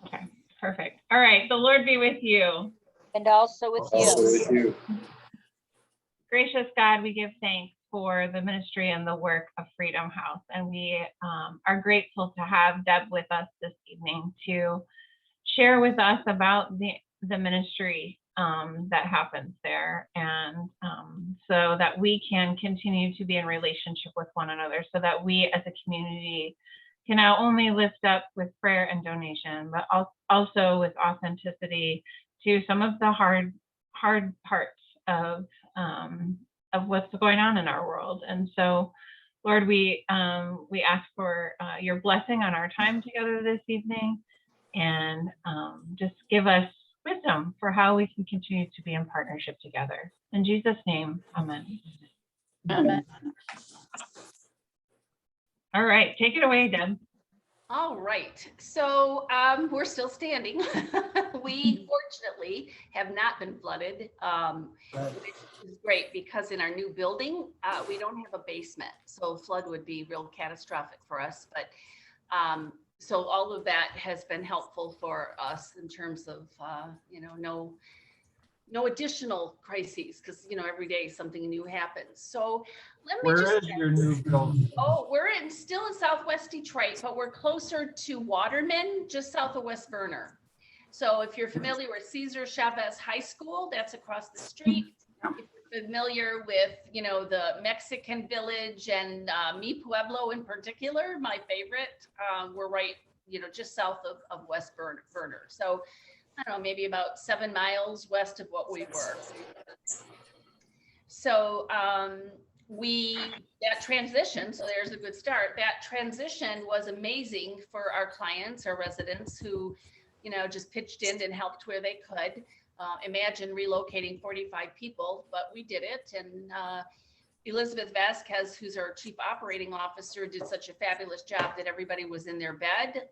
Okay, perfect. All right, the Lord be with you. And also with you. Gracious God, we give thanks for the ministry and the work of Freedom House. And we are grateful to have Deb with us this evening to share with us about the ministry that happens there. And so that we can continue to be in relationship with one another, so that we as a community can not only lift up with prayer and donation, but also with authenticity to some of the hard parts of what's going on in our world. And so, Lord, we ask for your blessing on our time together this evening, and just give us wisdom for how we can continue to be in partnership together. In Jesus' name, amen. Amen. All right, take it away, Deb. All right, so we're still standing. We fortunately have not been flooded, which is great, because in our new building, we don't have a basement. So flood would be real catastrophic for us. But so all of that has been helpful for us in terms of, no additional crises, because every day something new happens. So let me Where is your new building? Oh, we're still in Southwest Detroit, but we're closer to Waterman, just south of West Verner. So if you're familiar with Cesar Chavez High School, that's across the street. If you're familiar with, the Mexican Village and Mi Pueblo in particular, my favorite, we're right, just south of West Verner. So I don't know, maybe about 7 miles west of what we were. So that transition, so there's a good start. That transition was amazing for our clients, our residents who, just pitched in and helped where they could. Imagine relocating 45 people, but we did it. And Elizabeth Vasquez, who's our chief operating officer, did such a fabulous job that everybody was in their bed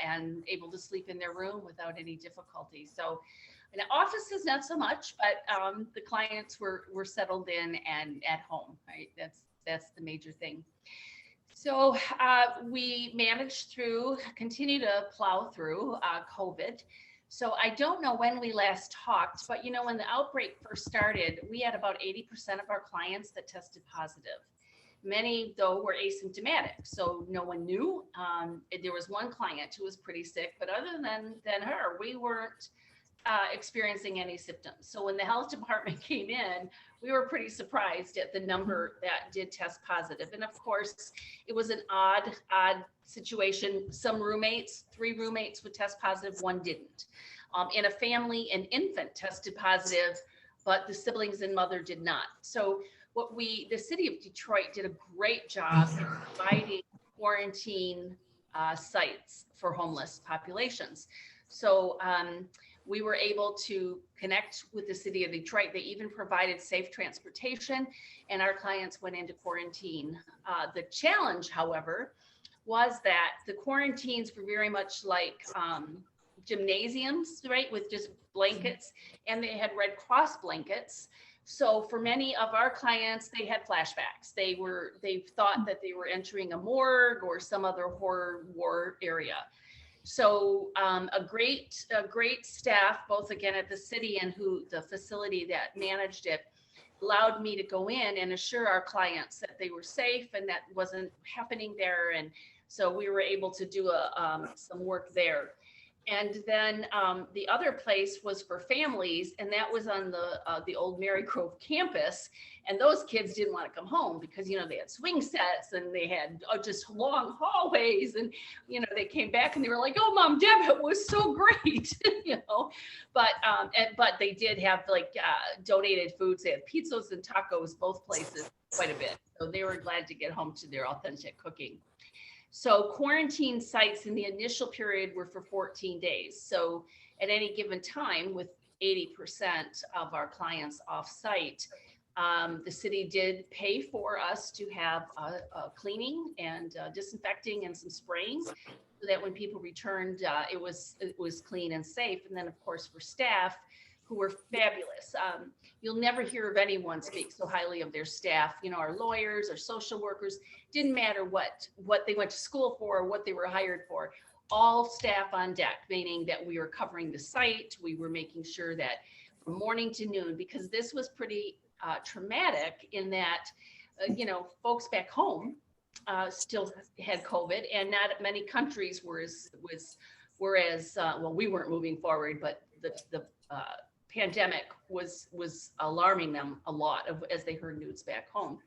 and able to sleep in their room without any difficulty. So in the offices, not so much, but the clients were settled in and at home, right? That's the major thing. So we managed to continue to plow through COVID. So I don't know when we last talked, but when the outbreak first started, we had about 80% of our clients that tested positive. Many, though, were asymptomatic, so no one knew. There was one client who was pretty sick, but other than her, we weren't experiencing any symptoms. So when the health department came in, we were pretty surprised at the number that did test positive. And of course, it was an odd situation. Some roommates, 3 roommates would test positive, 1 didn't. In a family, an infant tested positive, but the siblings and mother did not. So the city of Detroit did a great job in providing quarantine sites for homeless populations. So we were able to connect with the city of Detroit. They even provided safe transportation, and our clients went into quarantine. The challenge, however, was that the quarantines were very much like gymnasiums, right, with just blankets, and they had Red Cross blankets. So for many of our clients, they had flashbacks. They thought that they were entering a morgue or some other horror war area. So a great staff, both again at the city and the facility that managed it, allowed me to go in and assure our clients that they were safe and that wasn't happening there. And so we were able to do some work there. And then the other place was for families, and that was on the old Mary Grove campus. And those kids didn't want to come home because, they had swing sets and they had just long hallways. And, they came back and they were like, "Oh, Mom, Deb, it was so great," But they did have donated foods. They had pizzas and tacos, both places, quite a bit. So they were glad to get home to their authentic cooking. So quarantine sites in the initial period were for 14 days. So at any given time, with 80% of our clients off-site, the city did pay for us to have cleaning and disinfecting and some spraying, so that when people returned, it was clean and safe. And then, of course, for staff, who were fabulous. You'll never hear of anyone speak so highly of their staff. Our lawyers, our social workers, didn't matter what they went to school for or what they were hired for. all staff on deck, meaning that we were covering the site. We were making sure that from morning to noon, because this was pretty traumatic in that, folks back home still had COVID, and not many countries were as well, we weren't moving forward, but the pandemic was alarming them a lot as they heard news back home.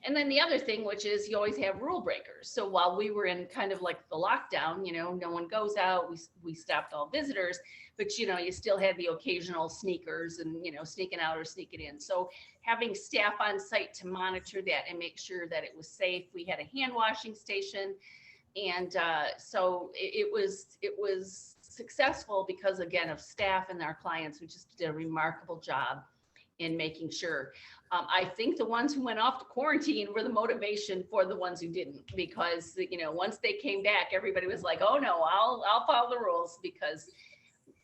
And then the other thing, which is you always have rule breakers. So while we were in kind of like the lockdown, no one goes out, we stopped all visitors, but you still had the occasional sneakers and, sneaking out or sneaking in. So having staff on site to monitor that and make sure that it was safe. We had a hand washing station. And so it was successful because, again, of staff and our clients who just did a remarkable job in making sure. I think the ones who went off to quarantine were the motivation for the ones who didn't, because once they came back, everybody was like, "Oh no, I'll follow the rules," because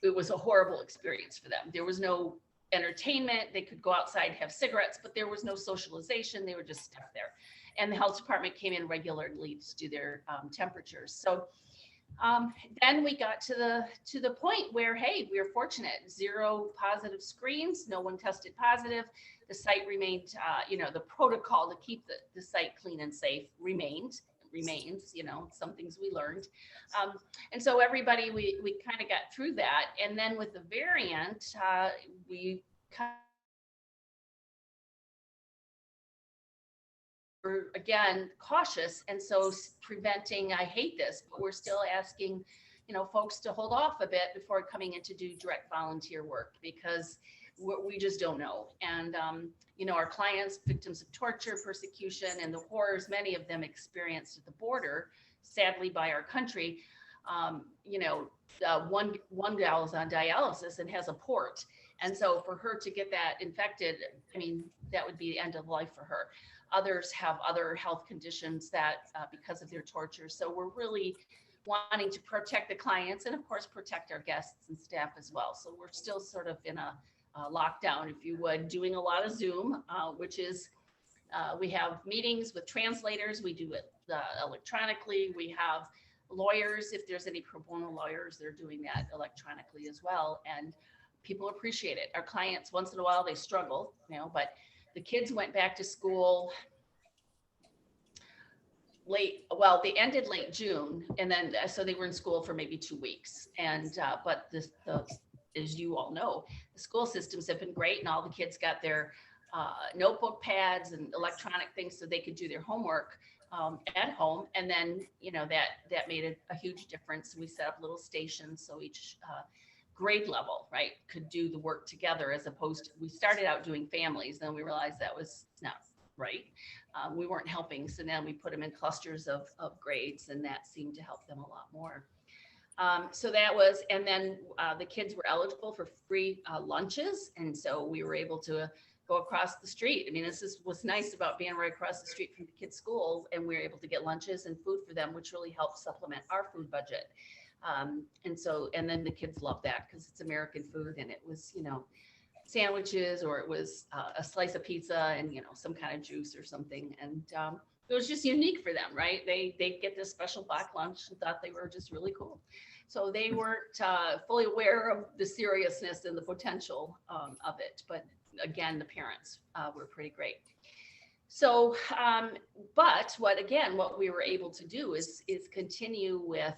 it was a horrible experience for them. There was no entertainment. They could go outside, have cigarettes, but there was no socialization. They were just stuck there. And the health department came in regularly to do their temperatures. So then we got to the point where, hey, we were fortunate, 0 positive screens, no one tested positive. The site remained, the protocol to keep the site clean and safe remains, some things we learned. And so everybody, we kind of got through that. And then with the variant, we were, again, cautious. And so preventing, I hate this, but we're still asking, folks to hold off a bit before coming in to do direct volunteer work, because we just don't know. And, our clients, victims of torture, persecution, and the horrors many of them experienced at the border, sadly, by our country. One gal is on dialysis and has a port. And so for her to get that infected, that would be the end of life for her. Others have other health conditions that because of their torture. So we're really wanting to protect the clients and, of course, protect our guests and staff as well. So we're still sort of in a lockdown, if you would, doing a lot of Zoom, which is we have meetings with translators. We do it electronically. We have lawyers. If there's any pro bono lawyers, they're doing that electronically as well. And people appreciate it. Our clients, once in a while, they struggle, but the kids went back to school they ended late June, and then so they were in school for maybe 2 weeks. And but as you all know, the school systems have been great, and all the kids got their notebook pads and electronic things so they could do their homework at home. And then that made a huge difference. We set up little stations so each grade level, right, could do the work together, as opposed to, we started out doing families, then we realized that was not right. We weren't helping, so now we put them in clusters of grades, and that seemed to help them a lot more. So that was, and then the kids were eligible for free lunches, and so we were able to go across the street. This is what's nice about being right across the street from the kids' school, and we were able to get lunches and food for them, which really helped supplement our food budget. And then the kids love that because it's American food, and it was, sandwiches, or it was a slice of pizza and, some kind of juice or something. And it was just unique for them, right? They get this special Black lunch and thought they were just really cool. So they weren't fully aware of the seriousness and the potential of it. But again, the parents were pretty great. So, but what we were able to do is continue with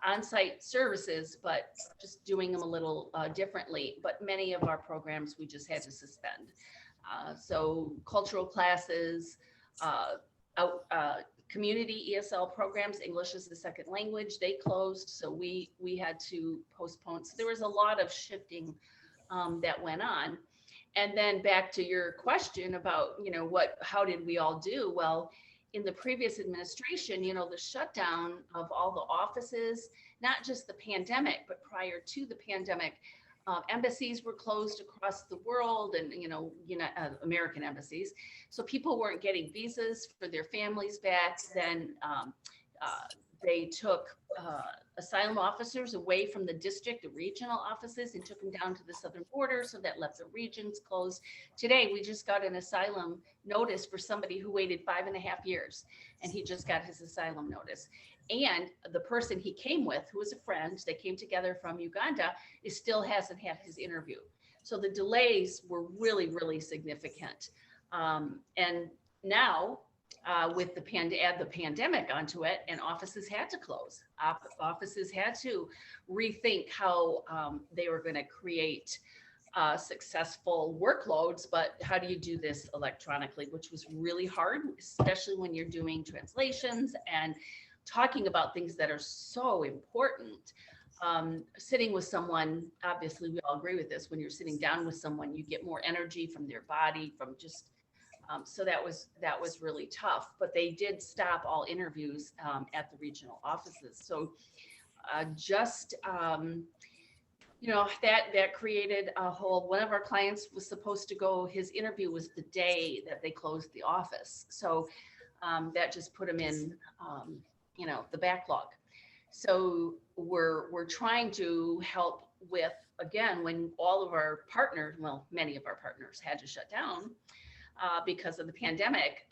on-site services, but just doing them a little differently. But many of our programs we just had to suspend. So cultural classes, community ESL programs, English as a second language, they closed. So we had to postpone. So there was a lot of shifting that went on. And then back to your question about, how did we all do? Well, in the previous administration, the shutdown of all the offices, not just the pandemic, but prior to the pandemic, embassies were closed across the world, and American embassies. So people weren't getting visas for their families back. Then they took asylum officers away from the district, the regional offices, and took them down to the southern border. So that left the regions closed. Today, we just got an asylum notice for somebody who waited 5.5 years, and he just got his asylum notice. And the person he came with, who was a friend, they came together from Uganda, still hasn't had his interview. So the delays were really, really significant. And now with add the pandemic onto it, and offices had to close. Offices had to rethink how they were going to create successful workloads, but how do you do this electronically, which was really hard, especially when you're doing translations and talking about things that are so important. Sitting with someone, obviously we all agree with this, when you're sitting down with someone, you get more energy from their body, from just, so that was really tough, but they did stop all interviews at the regional offices. So that created a whole, one of our clients was supposed to go, his interview was the day that they closed the office. So that just put him in, the backlog. So we're trying to help with, again, when all of our partners, well, many of our partners had to shut down because of the pandemic,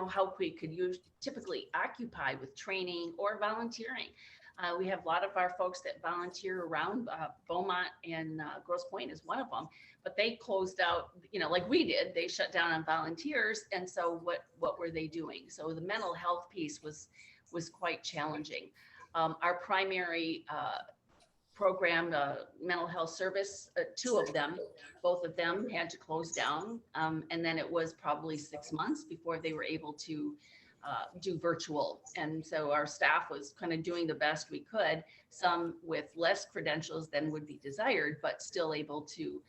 how we could typically occupy with training or volunteering. We have a lot of our folks that volunteer around Beaumont, and Grosse Pointe is one of them, but they closed out, like we did, they shut down on volunteers. And so what were they doing? So the mental health piece was quite challenging. Our primary program, mental health service, both of them had to close down. And then it was probably 6 months before they were able to do virtual. And so our staff was kind of doing the best we could, some with less credentials than would be desired, but still able to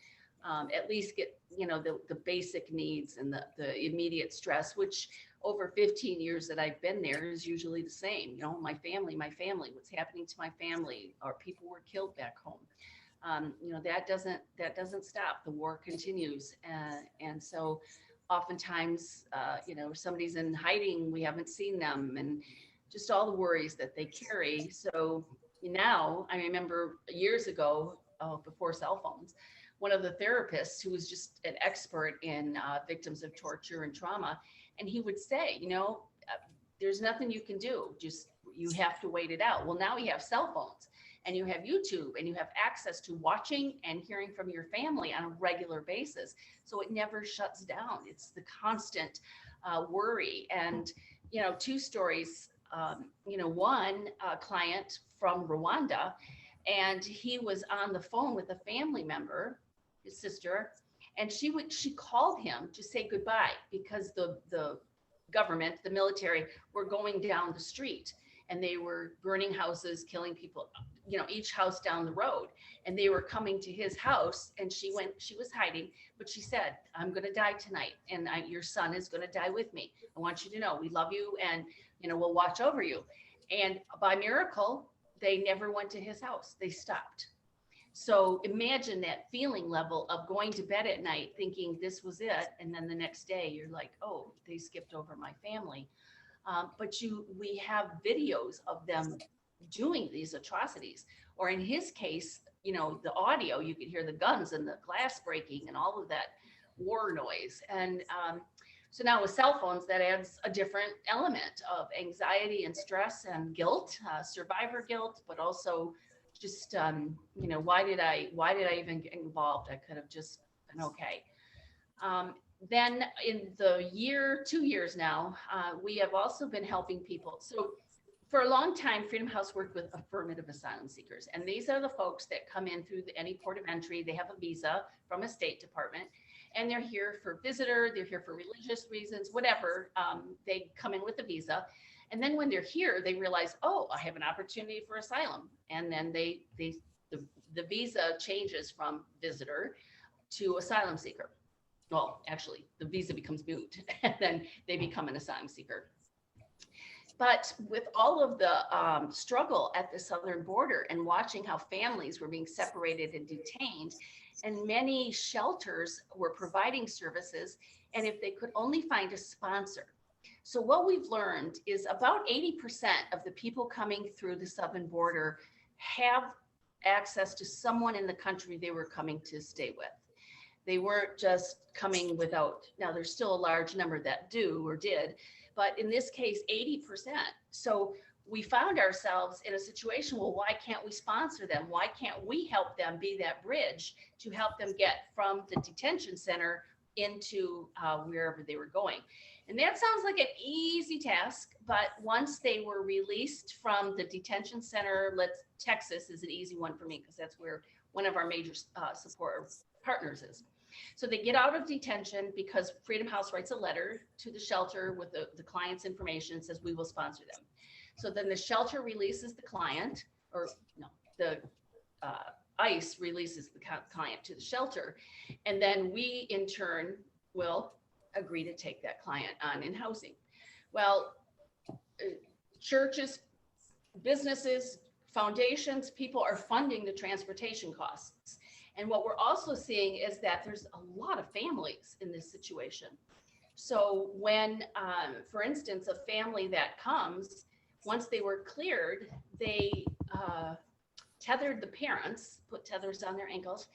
at least get, the basic needs and the immediate stress, which over 15 years that I've been there is usually the same. My family, what's happening to my family, or people were killed back home. That doesn't stop. The war continues. And so oftentimes, somebody's in hiding, we haven't seen them, and just all the worries that they carry. So now, I remember years ago, before cell phones, one of the therapists who was just an expert in victims of torture and trauma, and he would say, there's nothing you can do, just you have to wait it out. Well, now we have cell phones, and you have YouTube, and you have access to watching and hearing from your family on a regular basis. So it never shuts down. It's the constant worry. And, two stories, one client from Rwanda, and he was on the phone with a family member, his sister, and she called him to say goodbye because the government, the military, were going down the street, and they were burning houses, killing people, each house down the road. And they were coming to his house, and she was hiding, but she said, I'm going to die tonight, and your son is going to die with me. I want you to know we love you, and we'll watch over you. And by miracle, they never went to his house. They stopped. So imagine that feeling level of going to bed at night thinking this was it, and then the next day you're like, oh, they skipped over my family. But we have videos of them doing these atrocities, or in his case, the audio, you could hear the guns and the glass breaking and all of that war noise. And so now with cell phones, that adds a different element of anxiety and stress and guilt, survivor guilt, but also just, why did I even get involved? I could have just been okay. Then in the 2 years now, we have also been helping people. So for a long time, Freedom House worked with affirmative asylum seekers. And these are the folks that come in through any port of entry. They have a visa from a State Department, and they're here for visitor, they're here for religious reasons, whatever. They come in with a visa. And then when they're here, they realize, oh, I have an opportunity for asylum. And then the visa changes from visitor to asylum seeker. Well, actually, the visa becomes moot, and then they become an asylum seeker. But with all of the struggle at the southern border and watching how families were being separated and detained, and many shelters were providing services, and if they could only find a sponsor. So what we've learned is about 80% of the people coming through the southern border have access to someone in the country they were coming to stay with. They weren't just coming without. Now there's still a large number that do or did, but in this case, 80%. So we found ourselves in a situation, well, why can't we sponsor them? Why can't we help them be that bridge to help them get from the detention center into wherever they were going? And that sounds like an easy task, but once they were released from the detention center, Texas is an easy one for me because that's where one of our major support partners is. So they get out of detention because Freedom House writes a letter to the shelter with the client's information and says, we will sponsor them. So then the shelter releases the client, or no, the ICE releases the client to the shelter. And then we in turn will agree to take that client on in housing. Well, churches, businesses, foundations, people are funding the transportation costs. And what we're also seeing is that there's a lot of families in this situation. So when, for instance, a family that comes, once they were cleared, they tethered the parents, put tethers on their ankles,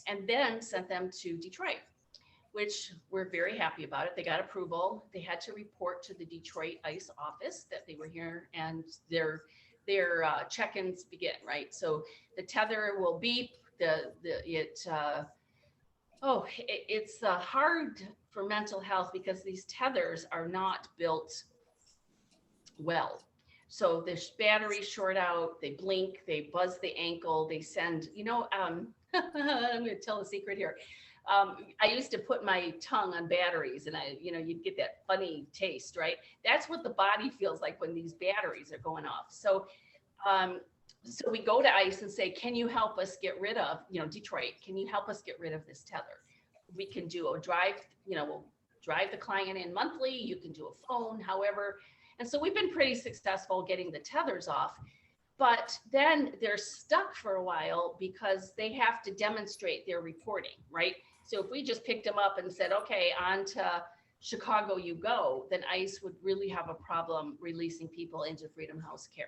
and then sent them to Detroit, which we're very happy about it. They got approval. They had to report to the Detroit ICE office that they were here, and their check-ins begin, right? So the tether will beep. It's hard for mental health because these tethers are not built well. So the batteries short out, they blink, they buzz the ankle, they send, I'm going to tell a secret here. I used to put my tongue on batteries and you'd get that funny taste, right? That's what the body feels like when these batteries are going off. So we go to ICE and say, can you help us get rid of, Detroit, can you help us get rid of this tether? We can do a drive, we'll drive the client in monthly, you can do a phone, however. And so we've been pretty successful getting the tethers off, but then they're stuck for a while because they have to demonstrate their reporting, right? So if we just picked them up and said, okay, on to Chicago you go, then ICE would really have a problem releasing people into Freedom House care.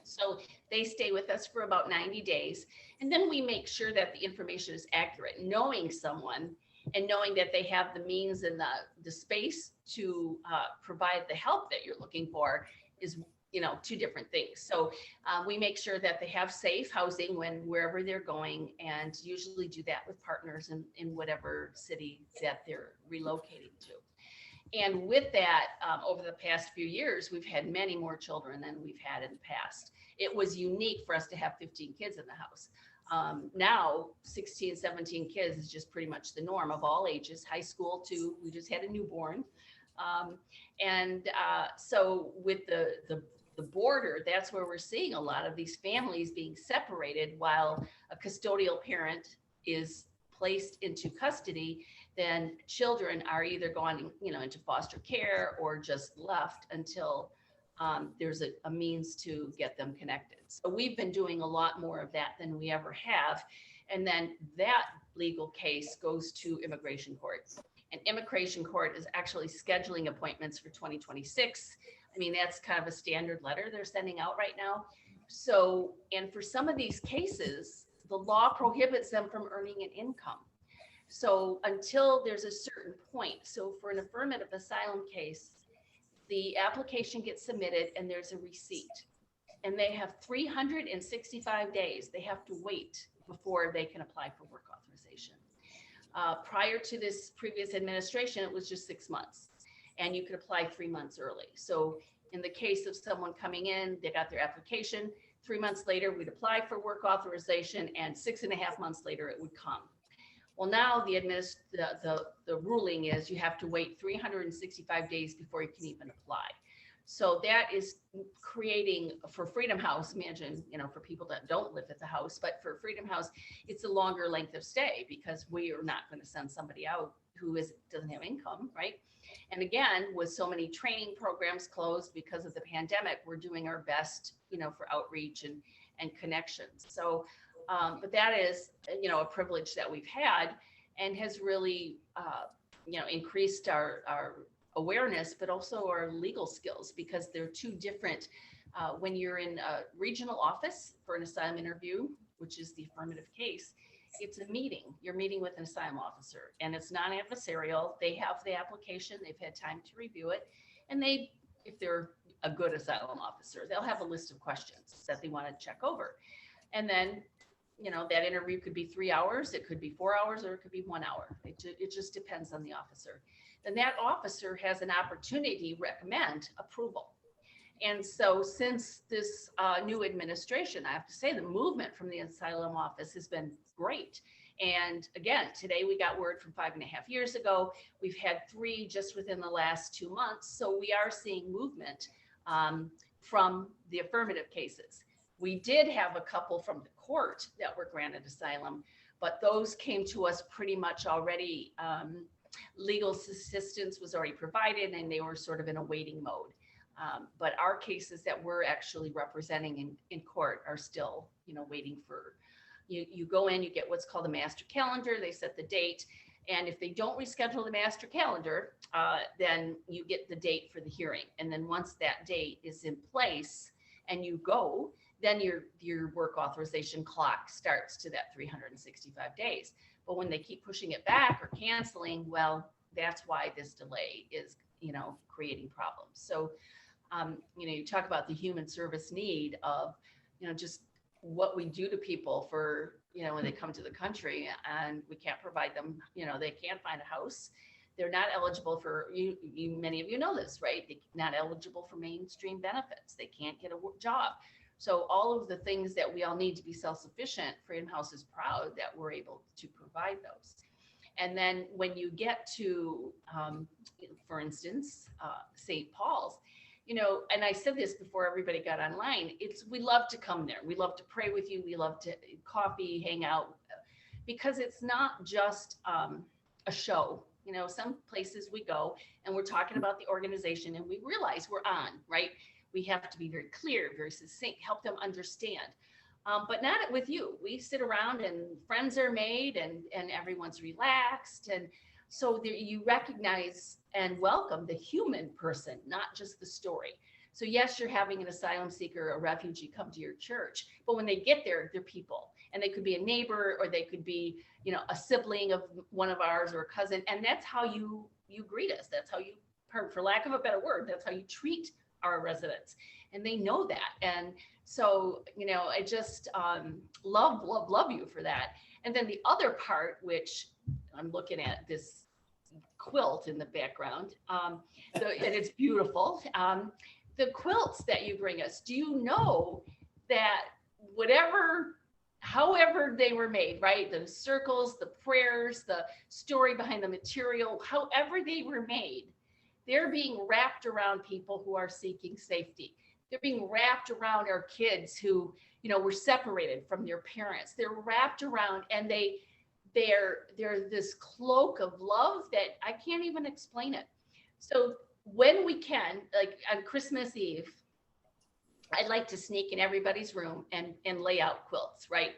So they stay with us for about 90 days. And then we make sure that the information is accurate, knowing someone and knowing that they have the means and the space to provide the help that you're looking for is, two different things. So we make sure that they have safe housing wherever they're going, and usually do that with partners in whatever city that they're relocating to. And with that, over the past few years, we've had many more children than we've had in the past. It was unique for us to have 15 kids in the house. Now 16, 17 kids is just pretty much the norm of all ages, high school too. We just had a newborn. So with the border, that's where we're seeing a lot of these families being separated while a custodial parent is placed into custody. Then children are either gone, into foster care or just left until there's a means to get them connected. So we've been doing a lot more of that than we ever have. And then that legal case goes to immigration court. And immigration court is actually scheduling appointments for 2026. I mean, that's kind of a standard letter they're sending out right now. So, and for some of these cases, the law prohibits them from earning an income. So until there's a certain point, so for an affirmative asylum case, the application gets submitted and there's a receipt, and they have 365 days they have to wait before they can apply for work authorization. Prior to this previous administration, it was just 6 months, and you could apply 3 months early. So in the case of someone coming in, they got their application, 3 months later, we'd apply for work authorization, and 6.5 months later, it would come. Well, now the ruling is you have to wait 365 days before you can even apply. So that is creating, for Freedom House, imagine, for people that don't live at the house, but for Freedom House, it's a longer length of stay because we are not going to send somebody out who doesn't have income, right? And again, with so many training programs closed because of the pandemic, we're doing our best, for outreach and connections. So, but that is, a privilege that we've had and has really, increased our awareness, but also our legal skills, because they're two different. When you're in a regional office for an asylum interview, which is the affirmative case, it's a meeting. You're meeting with an asylum officer, and it's non-adversarial. They have the application. They've had time to review it, and if they're a good asylum officer. They'll have a list of questions that they want to check over. And then, that interview could be 3 hours, it could be 4 hours, or it could be 1 hour. It just depends on the officer. Then that officer has an opportunity to recommend approval. And so since this new administration, I have to say the movement from the Asylum Office has been great. And again, today we got word from 5.5 years ago. We've had 3 just within the last 2 months. So we are seeing movement from the affirmative cases. We did have a couple from the court that were granted asylum, but those came to us pretty much already. Legal assistance was already provided and they were sort of in a waiting mode. But our cases that we're actually representing in court are still, waiting for, you go in, you get what's called a master calendar, they set the date. And if they don't reschedule the master calendar, then you get the date for the hearing. And then once that date is in place and you go, then your work authorization clock starts to that 365 days. But when they keep pushing it back or canceling, well, that's why this delay is, creating problems. So, you talk about the human service need of, just what we do to people for, when they come to the country and we can't provide them, they can't find a house. They're not eligible for, many of you know this, right? They're not eligible for mainstream benefits. They can't get a job. So all of the things that we all need to be self-sufficient, Freedom House is proud that we're able to provide those. And then when you get to, for instance, St. Paul's, and I said this before everybody got online, we love to come there. We love to pray with you. We love to coffee, hang out, because it's not just a show. Some places we go and we're talking about the organization and we realize we're on, right? We have to be very clear, very succinct, help them understand. But not with you. We sit around and friends are made and everyone's relaxed. And so you recognize and welcome the human person, not just the story. So yes, you're having an asylum seeker, a refugee come to your church, but when they get there, they're people. And they could be a neighbor or they could be, a sibling of one of ours or a cousin. And that's how you greet us. That's how you, for lack of a better word, that's how you treat our residents. And they know that. And so, I just love you for that. And then the other part, which I'm looking at this quilt in the background, and it's beautiful. The quilts that you bring us, do you know that however they were made, right? The circles, the prayers, the story behind the material, however they were made, they're being wrapped around people who are seeking safety. They're being wrapped around our kids who, were separated from their parents. They're wrapped around and they're this cloak of love that I can't even explain it. So when we can, like on Christmas Eve, I'd like to sneak in everybody's room and lay out quilts, right?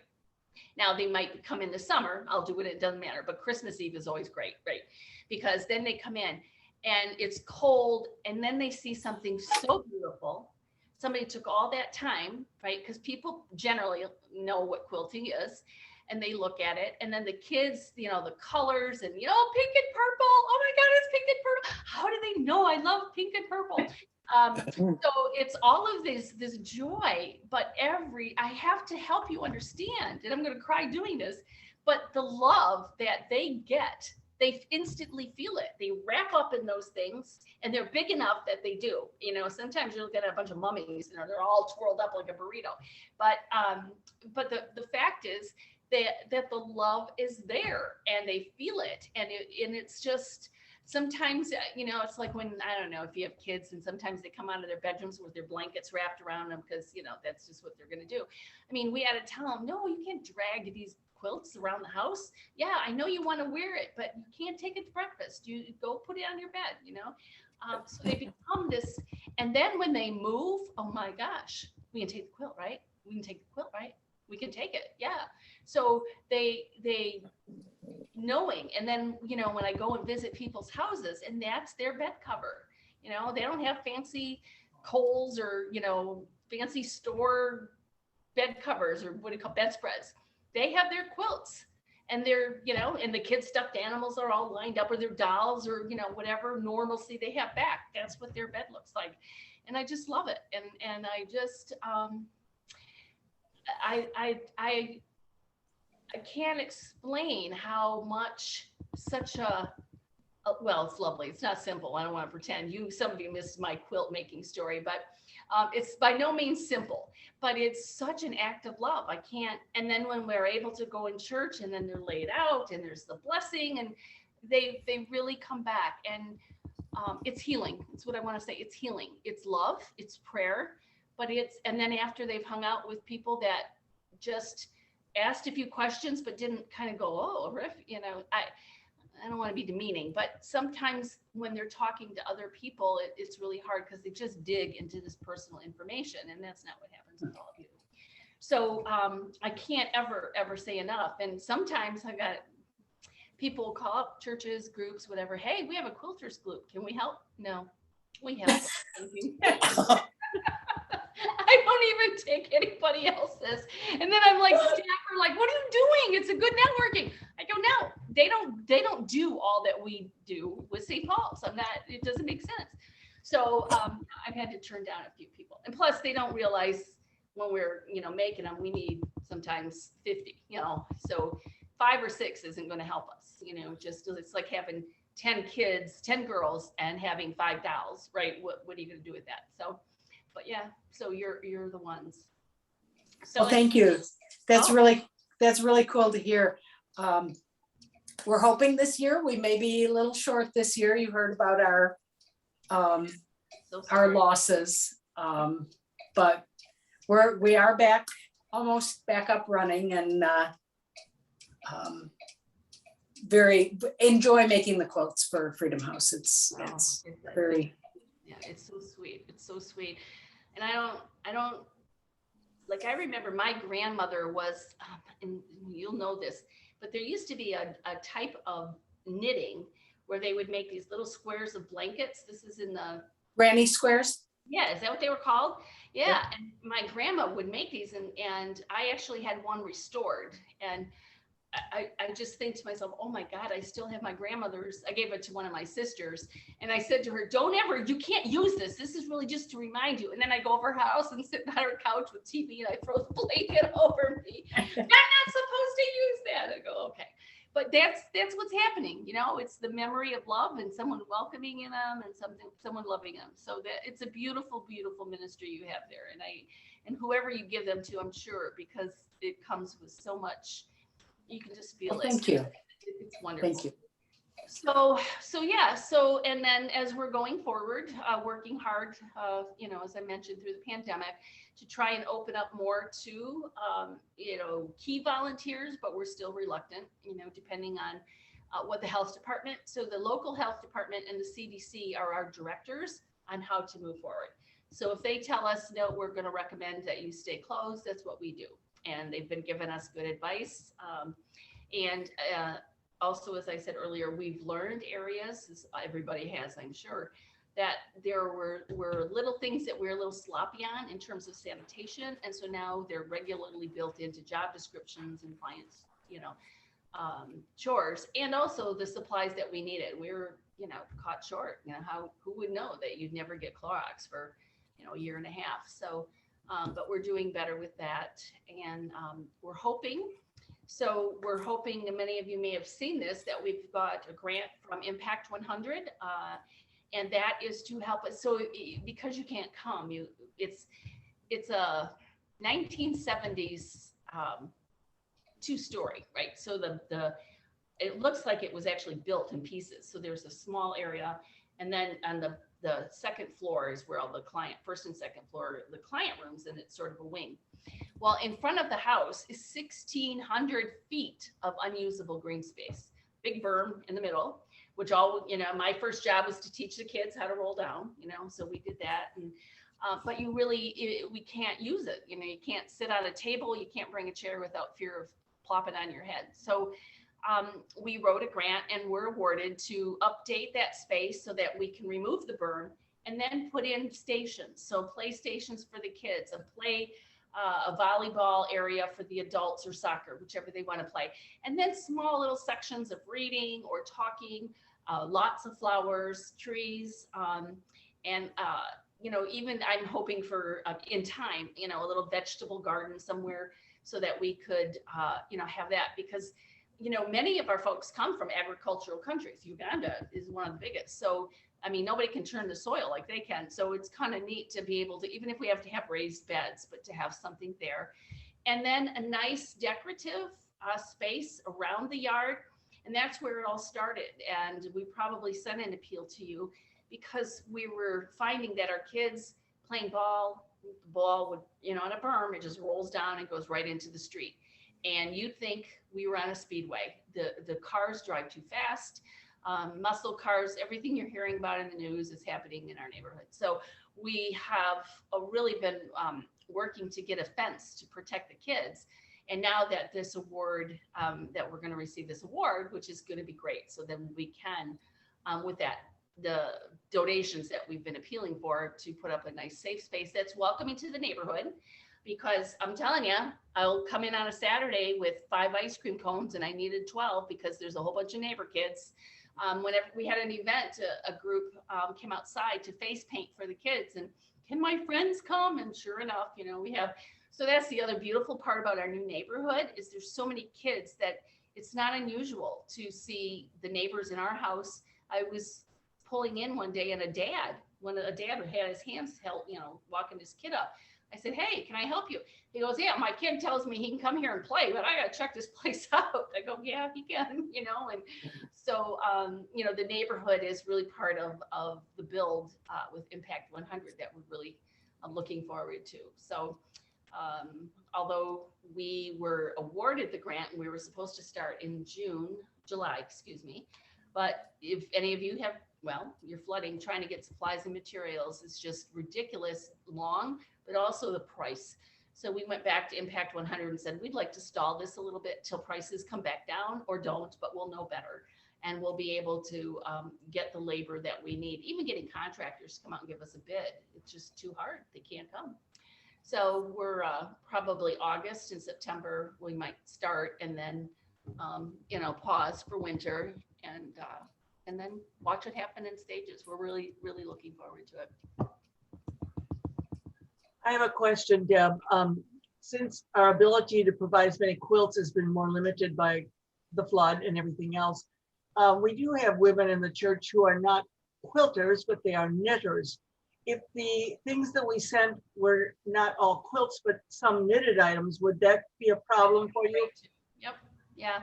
Now they might come in the summer, I'll do it, it doesn't matter, but Christmas Eve is always great, right? Because then they come in and it's cold and then they see something so beautiful. Somebody took all that time, right? Because people generally know what quilting is and they look at it. And then the kids, the colors and, pink and purple. Oh my God, it's pink and purple. How do they know I love pink and purple? So it's all of this joy, but I have to help you understand, and I'm going to cry doing this, but the love that they get, they instantly feel it. They wrap up in those things and they're big enough that they do. Sometimes you'll get a bunch of mummies, they're all twirled up like a burrito. But the fact is that the love is there and they feel it. And it's just, sometimes, it's like when, I don't know if you have kids and sometimes they come out of their bedrooms with their blankets wrapped around them because, that's just what they're going to do. I mean, we had to tell them, no, you can't drag these quilts around the house. Yeah, I know you want to wear it, but you can't take it to breakfast. You go put it on your bed, So they become this, and then when they move, oh my gosh, we can take the quilt, right? We can take the quilt, right? We can take it, yeah. So they knowing, and then when I go and visit people's houses, and that's their bed cover. They don't have fancy Kohl's or fancy store bed covers or what do you call bedspreads. They have their quilts and they're, and the kids' stuffed animals are all lined up, or their dolls or, whatever normalcy they have back. That's what their bed looks like. and I just love it. And I just, I can't explain how much such a, well, it's lovely. It's not simple. I don't want to pretend. Some of you missed my quilt making story, but it's by no means simple, but it's such an act of love. I can't. And then when we're able to go in church and then they're laid out and there's the blessing and they really come back, and it's healing. It's what I want to say. It's healing. It's love. It's prayer, but and then after they've hung out with people that just asked a few questions, but didn't kind of go, oh, Riff, I don't want to be demeaning, but sometimes when they're talking to other people, it's really hard because they just dig into this personal information, and that's not what happens with all of you. So I can't ever say enough. And sometimes I got people call up churches, groups, whatever. Hey, we have a quilters group. Can we help? No, we help. I don't even take anybody else's. And then I'm like, staff are like, what are you doing? It's a good networking. I go, no, they don't do all that we do with St. Paul's. It doesn't make sense. So I've had to turn down a few people. And plus they don't realize when we're, making them, we need sometimes 50, so 5 or 6 isn't going to help us, it's like having 10 kids, 10 girls and having 5 dolls, right? What are you going to do with that? So, but yeah, so you're the ones. So well, thank you. That's really cool to hear. We're hoping this year, we may be a little short this year. You heard about our losses, but we are almost back up running, and very enjoy making the quilts for Freedom House. It's very, yeah, it's so sweet. It's so sweet. And I don't like, I remember my grandmother was, and you'll know this, but there used to be a type of knitting where they would make these little squares of blankets. This is in the granny squares. Yeah, is that what they were called? Yeah. And my grandma would make these, and I actually had one restored, and I just think to myself, oh my God, I still have my grandmother's. I gave it to one of my sisters, and I said to her, you can't use this. This is really just to remind you. And then I go over her house and sit on her couch with TV, and I throw the blanket over me. I'm not supposed to use that. I go, okay. But that's what's happening. It's the memory of love and someone welcoming in them and someone loving them. So that it's a beautiful, beautiful ministry you have there. And whoever you give them to, I'm sure, because it comes with so much. You can just feel it. Thank you. It's wonderful. Thank you. So yeah. So, and then as we're going forward, working hard, as I mentioned, through the pandemic, to try and open up more to, key volunteers, but we're still reluctant, depending on what the health department. So the local health department and the CDC are our directors on how to move forward. So if they tell us, no, we're going to recommend that you stay closed, that's what we do. And they've been giving us good advice. Also, as I said earlier, we've learned areas, as everybody has, I'm sure, that there were little things that we're a little sloppy on in terms of sanitation. And so now they're regularly built into job descriptions and clients, chores, and also the supplies that we needed. We were, caught short. Who would know that you'd never get Clorox for, a year and a half. So, but we're doing better with that. And we're hoping, and many of you may have seen this, that we've got a grant from Impact 100, and that is to help us. So because you can't come, it's a 1970s 2-story, right? So it looks like it was actually built in pieces. So there's a small area, and then on the second floor is where all the first and second floor, the client rooms, and it's sort of a wing. Well, in front of the house is 1,600 feet of unusable green space, big berm in the middle, which my first job was to teach the kids how to roll down, so we did that. And, but we can't use it. You can't sit on a table, you can't bring a chair without fear of plopping on your head. So we wrote a grant and we're awarded to update that space so that we can remove the berm and then put in stations. So play stations for the kids, a volleyball area for the adults, or soccer, whichever they want to play. And then small little sections of reading or talking, lots of flowers, trees, and you know, even I'm hoping for in time, you know, a little vegetable garden somewhere so that we could, you know, have that, because, you know, many of our folks come from agricultural countries. Uganda is one of the biggest. So, I mean, nobody can turn the soil like they can. So it's kind of neat to be able to, even if we have to have raised beds, but to have something there. And then a nice decorative space around the yard. And that's where it all started. And we probably sent an appeal to you because we were finding that our kids playing ball, the ball would, you know, on a berm, it just rolls down and goes right into the street. And you'd think we were on a speedway. The cars drive too fast, muscle cars, everything you're hearing about in the news is happening in our neighborhood. So we have really been working to get a fence to protect the kids. And now that this award, that we're going to receive this award, which is going to be great. So then we can, with that, the donations that we've been appealing for, to put up a nice safe space that's welcoming to the neighborhood. Because I'm telling you, I'll come in on a Saturday with 5 ice cream cones and I needed 12 because there's a whole bunch of neighbor kids. Whenever we had an event, a group came outside to face paint for the kids, and can my friends come? And sure enough, you know, we have. So that's the other beautiful part about our new neighborhood, is there's so many kids that it's not unusual to see the neighbors in our house. I was pulling in one day and a dad had his hands held, you know, walking his kid up. I said, hey, can I help you? He goes, yeah, my kid tells me he can come here and play, but I got to check this place out. I go, yeah, he can, you know. And so, you know, the neighborhood is really part of the build with Impact 100 that we're really looking forward to. So although we were awarded the grant and we were supposed to start in July, but if any of you have, well, you're flooding, trying to get supplies and materials is just ridiculous long, but also the price. So we went back to Impact 100 and said, we'd like to stall this a little bit till prices come back down, or don't, but we'll know better. And we'll be able to get the labor that we need. Even getting contractors to come out and give us a bid, it's just too hard. They can't come. So we're probably August and September, we might start, and then, you know, pause for winter, and then watch it happen in stages. We're really, really looking forward to it. I have a question, Deb. Since our ability to provide as many quilts has been more limited by the flood and everything else, we do have women in the church who are not quilters, but they are knitters. If the things that we sent were not all quilts, but some knitted items, would that be a problem for you? Yep. Yeah.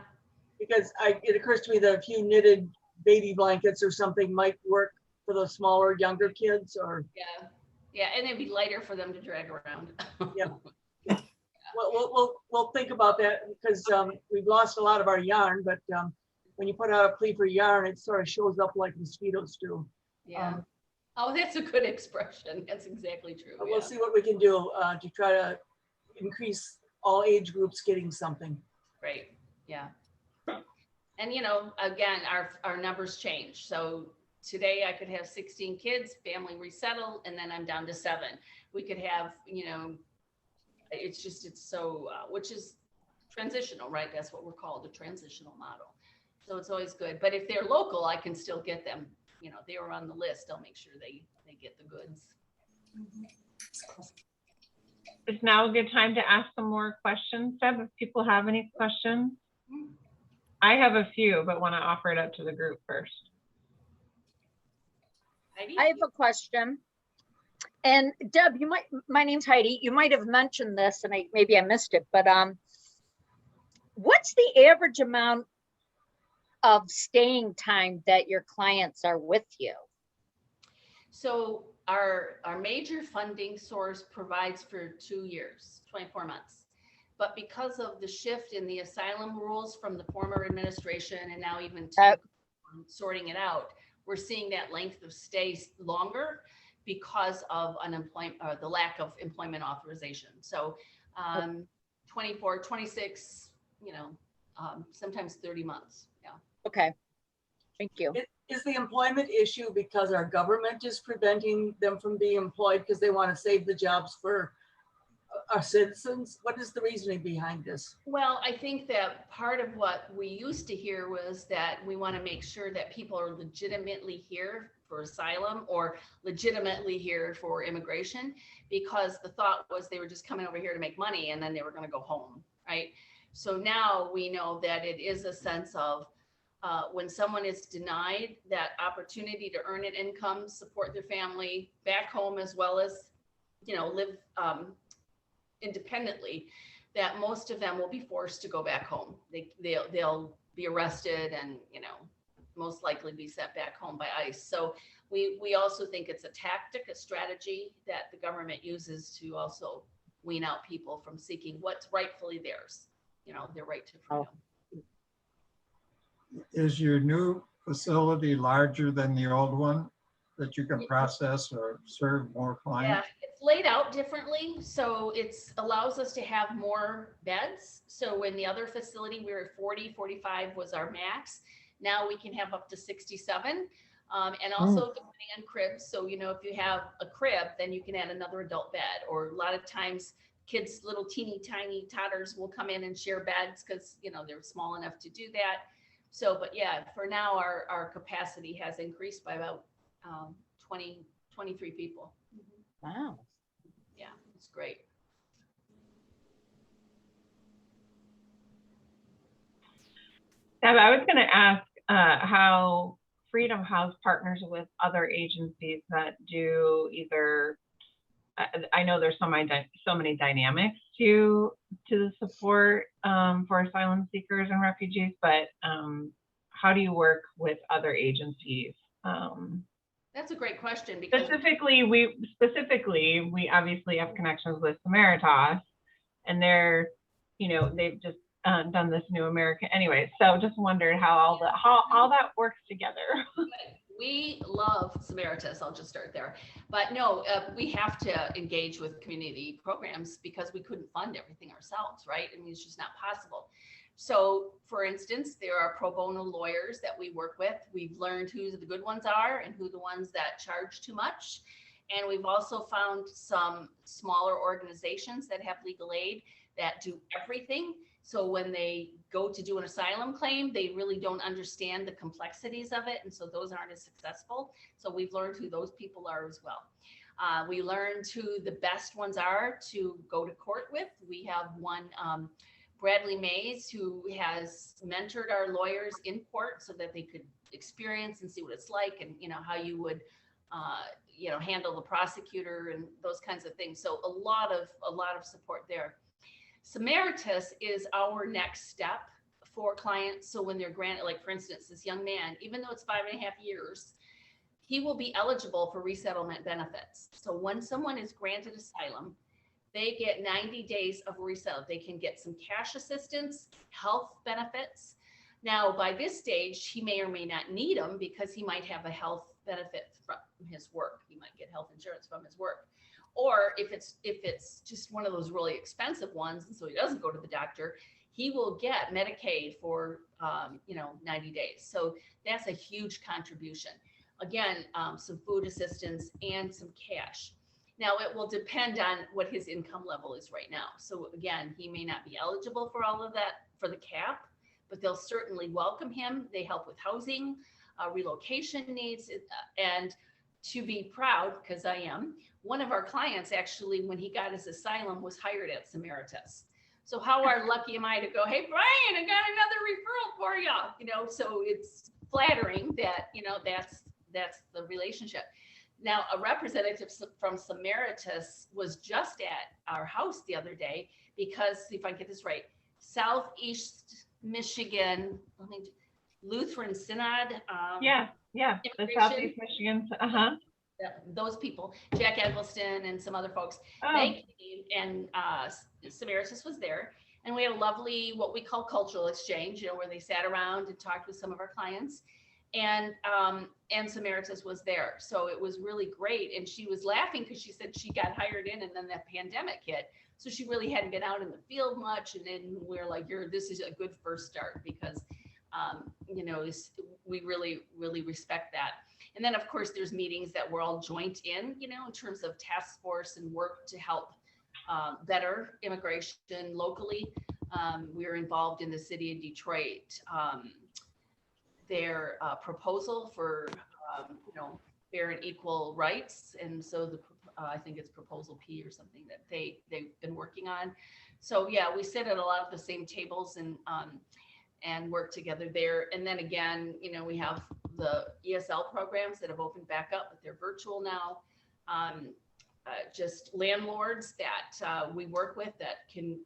Because it occurs to me that a few knitted baby blankets or something might work for the smaller, younger kids, or. Yeah. Yeah, and it'd be lighter for them to drag around. Yeah. We'll think about that, because we've lost a lot of our yarn, but when you put out a plea for yarn, it sort of shows up like mosquitoes do. Yeah. Oh, that's a good expression. That's exactly true. We'll see what we can do to try to increase all age groups getting something. Great. Yeah. And, you know, again, our numbers change. So today I could have 16 kids, family resettle, and then I'm down to 7. We could have, you know, it's so, which is transitional, right? That's what we're called, a transitional model. So it's always good. But if they're local, I can still get them. You know, they were on the list. I'll make sure they get the goods. Is now a good time to ask some more questions, Deb, if people have any questions? I have a few, but want to offer it up to the group first. Heidi? I have a question. And Deb, my name's Heidi. You might have mentioned this and maybe I missed it, but what's the average amount of staying time that your clients are with you? So our major funding source provides for 2 years, 24 months. But because of the shift in the asylum rules from the former administration and now even to sorting it out, we're seeing that length of stay longer because of unemployment, or the lack of employment authorization. So 24, 26, you know, sometimes 30 months. Yeah. Okay. Thank you. Is the employment issue because our government is preventing them from being employed because they want to save the jobs for our citizens? What is the reasoning behind this? Well, I think that part of what we used to hear was that we want to make sure that people are legitimately here for asylum or legitimately here for immigration, because the thought was they were just coming over here to make money and then they were going to go home, right? So now we know that it is a sense of when someone is denied that opportunity to earn an income, support their family back home, as well as, you know, live independently, that most of them will be forced to go back home. They'll be arrested and, you know, most likely be sent back home by ICE. So we also think it's a tactic, a strategy that the government uses to also wean out people from seeking what's rightfully theirs, you know, their right to freedom. Is your new facility larger than the old one that you can process or serve more Yeah, clients? it's laid out differently. So it's allows us to have more beds. So in the other facility, we were at 40, 45 was our max. Now we can have up to 67. And also depending on cribs. So, you know, if you have a crib, then you can add another adult bed, or a lot of times kids, little teeny tiny toddlers will come in and share beds because, you know, they're small enough to do that. So, but yeah, for now, our capacity has increased by about 23 people. Wow. Yeah, it's great. Deb, I was going to ask how Freedom House partners with other agencies that do either, I know there's so many dynamics to the support for asylum seekers and refugees, but how do you work with other agencies? That's a great question, because Specifically, we obviously have connections with Samaritans, and they're, you know, they've just done this new American anyway. So just wondered how all that works together. we love Samaritans. I'll just start there. But no, we have to engage with community programs because we couldn't fund everything ourselves, right? I mean, it's just not possible. So for instance, there are pro bono lawyers that we work with. We've learned who the good ones are and who the ones that charge too much. And we've also found some smaller organizations that have legal aid that do everything. So when they go to do an asylum claim, they really don't understand the complexities of it. And so those aren't as successful. So we've learned who those people are as well. We learned who the best ones are to go to court with. We have one, Bradley Mays, who has mentored our lawyers in court so that they could experience and see what it's like, and, you know, how you would, you know, handle the prosecutor and those kinds of things. So a lot of support there. Samaritans is our next step for clients. So when they're granted, like for instance, this young man, even though it's 5.5 years, he will be eligible for resettlement benefits. So when someone is granted asylum, they get 90 days of resettlement. They can get some cash assistance, health benefits. Now, by this stage, he may or may not need them because he might have a health benefit from his work. He might get health insurance from his work. Or if it's just one of those really expensive ones, and so he doesn't go to the doctor, he will get Medicaid for 90 days. So that's a huge contribution. Again, some food assistance and some cash. Now it will depend on what his income level is right now. So again, he may not be eligible for all of that for the cap, but they'll certainly welcome him. They help with housing, relocation needs, and to be proud, because I am, one of our clients actually, when he got his asylum, was hired at Samaritans. So how lucky am I to go, hey, Brian, I got another referral for you, you know, so it's flattering that, you know, that's the relationship. Now, a representative from Samaritans was just at our house the other day because, if I get this right, Southeast Michigan, Lutheran Synod. Yeah, the Southeast Michigan. Those people, Jack Eggleston and some other folks, they came, and Samaritans was there, and we had a lovely, what we call cultural exchange, you know, where they sat around and talked with some of our clients, and Samaritans was there. So it was really great. And she was laughing because she said she got hired in and then that pandemic hit. So she really hadn't been out in the field much. And then we're like, this is a good first start because, you know, we really, really respect that. And then of course there's meetings that we're all joint in, you know, in terms of task force and work to help better immigration locally. We're involved in the city of Detroit. Their proposal for, you know, fair and equal rights. And so I think it's proposal P or something that they've been working on. So yeah, we sit at a lot of the same tables and work together there. And then again, we have the ESL programs that have opened back up, but they're virtual now. Just landlords that we work with that can,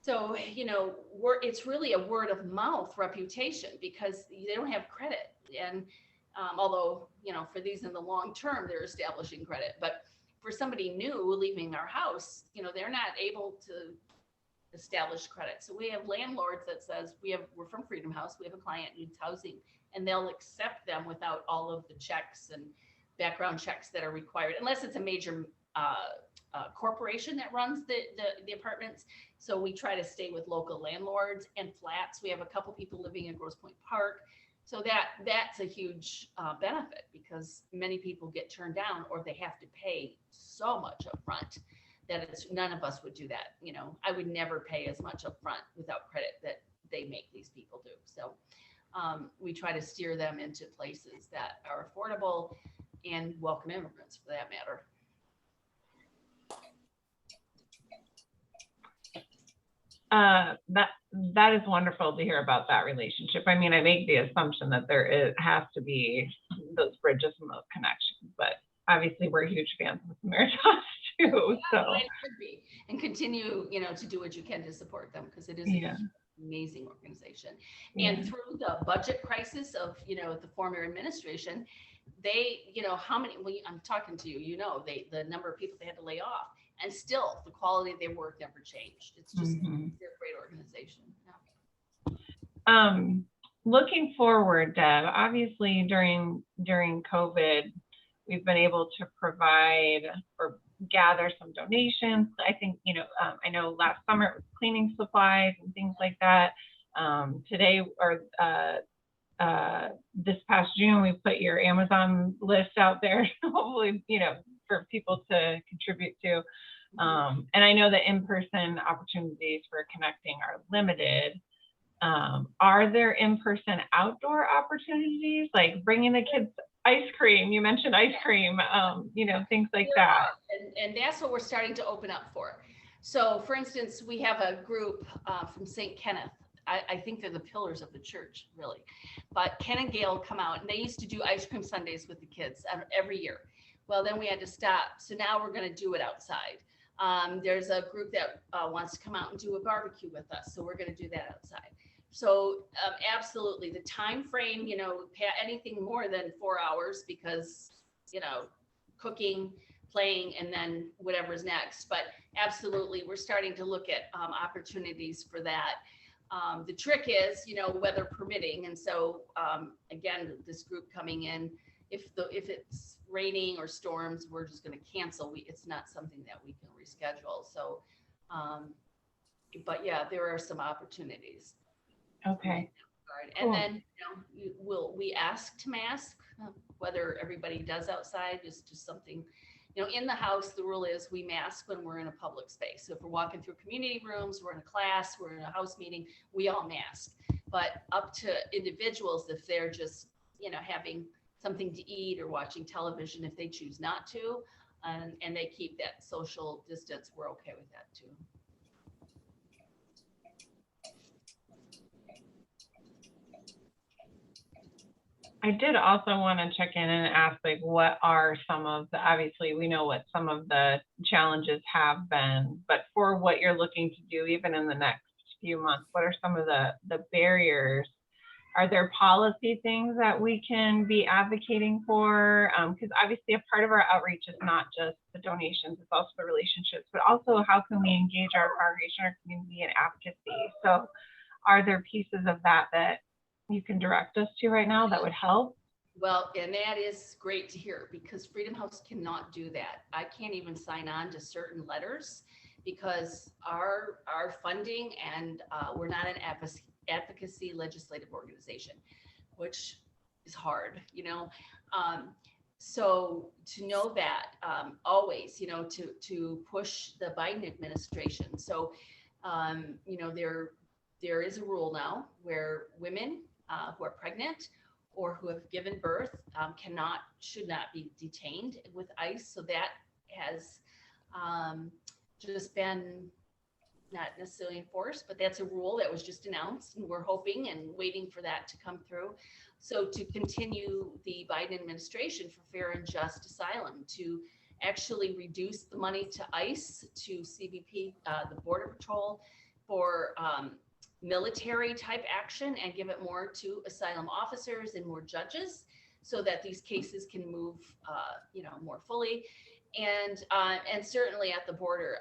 so, it's really a word of mouth reputation because they don't have credit. And although, for these in the long term, they're establishing credit, but for somebody new leaving our house, they're not able to establish credit. So we have landlords that says, we're from Freedom House, we have a client needs housing, and they'll accept them without all of the checks and background checks that are required, unless it's a major corporation that runs the apartments. So we try to stay with local landlords and flats. We have a couple people living in Grosse Pointe Park. So that's a huge benefit because many people get turned down or they have to pay so much up front that none of us would do that. I would never pay as much up front without credit that they make these people do. So we try to steer them into places that are affordable and welcome immigrants for that matter. That is wonderful to hear about that relationship. I mean, I make the assumption that has to be those bridges and those connections, but obviously we're huge fans of Samaritans too. Yeah, so it could be, and continue, to do what you can to support them because it is an amazing organization. And through the budget crisis of the former administration, they, how many? Well, I'm talking to you. The number of people they had to lay off. And still, the quality of their work never changed. It's just they're a great organization. Yeah. Looking forward, Deb, obviously during COVID, we've been able to provide or gather some donations. I think, I know last summer it was cleaning supplies and things like that. Today or this past June, we put your Amazon list out there, hopefully, for people to contribute to. And I know that in-person opportunities for connecting are limited. Are there in-person outdoor opportunities, like bringing the kids ice cream? You mentioned ice cream, things like that. And that's what we're starting to open up for. So for instance, we have a group from St. Kenneth. I think they're the pillars of the church, really. But Ken and Gail come out, and they used to do ice cream sundaes with the kids every year. Well, then we had to stop. So now we're going to do it outside. There's a group that wants to come out and do a barbecue with us. So we're going to do that outside. So absolutely, the time frame, anything more than 4 hours because, cooking, playing, and then whatever's next. But absolutely, we're starting to look at opportunities for that. The trick is, weather permitting. And so, again, this group coming in, if it's raining or storms, we're just going to cancel. It's not something that we can reschedule. So, but yeah, there are some opportunities. Okay. And cool. Then, we ask to mask, whether everybody does outside, is just something, in the house, the rule is we mask when we're in a public space. So if we're walking through community rooms, we're in a class, we're in a house meeting, we all mask. But up to individuals, if they're just, having something to eat or watching television, if they choose not to, and they keep that social distance, we're okay with that too. I did also want to check in and ask, what are some of the, obviously we know what some of the challenges have been, but for what you're looking to do, even in the next few months, what are some of the barriers? Are there policy things that we can be advocating for? Because obviously a part of our outreach is not just the donations, it's also the relationships, but also how can we engage our congregation, our community in advocacy? So are there pieces of that you can direct us to right now that would help? Well, and that is great to hear because Freedom House cannot do that. I can't even sign on to certain letters because our funding and we're not an advocacy legislative organization, which is hard, so to know that always, to push the Biden administration. So, there is a rule now where women who are pregnant or who have given birth should not be detained with ICE. So that has just been not necessarily enforced, but that's a rule that was just announced, and we're hoping and waiting for that to come through. So to continue the Biden administration for fair and just asylum, to actually reduce the money to ICE, to CBP, the Border Patrol, for military type action, and give it more to asylum officers and more judges, so that these cases can move, more fully. And certainly at the border,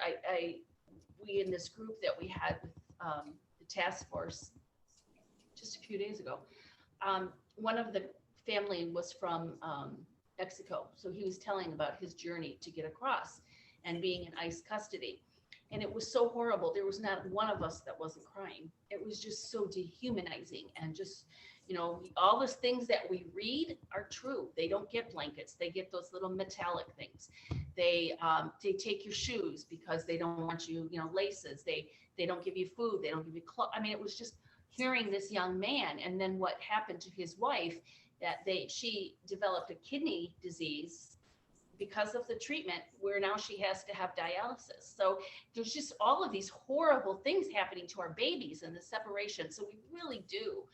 we in this group that we had with the task force just a few days ago, one of the family was from Mexico. So he was telling about his journey to get across and being in ICE custody. And it was so horrible. There was not one of us that wasn't crying. It was just so dehumanizing, and just, all those things that we read are true. They don't get blankets. They get those little metallic things. They take your shoes because they don't want you, laces. They don't give you food. They don't give you clothes. I mean, it was just hearing this young man, and then what happened to his wife, that she developed a kidney disease because of the treatment, where now she has to have dialysis. So there's just all of these horrible things happening to our babies and the separation. So we really do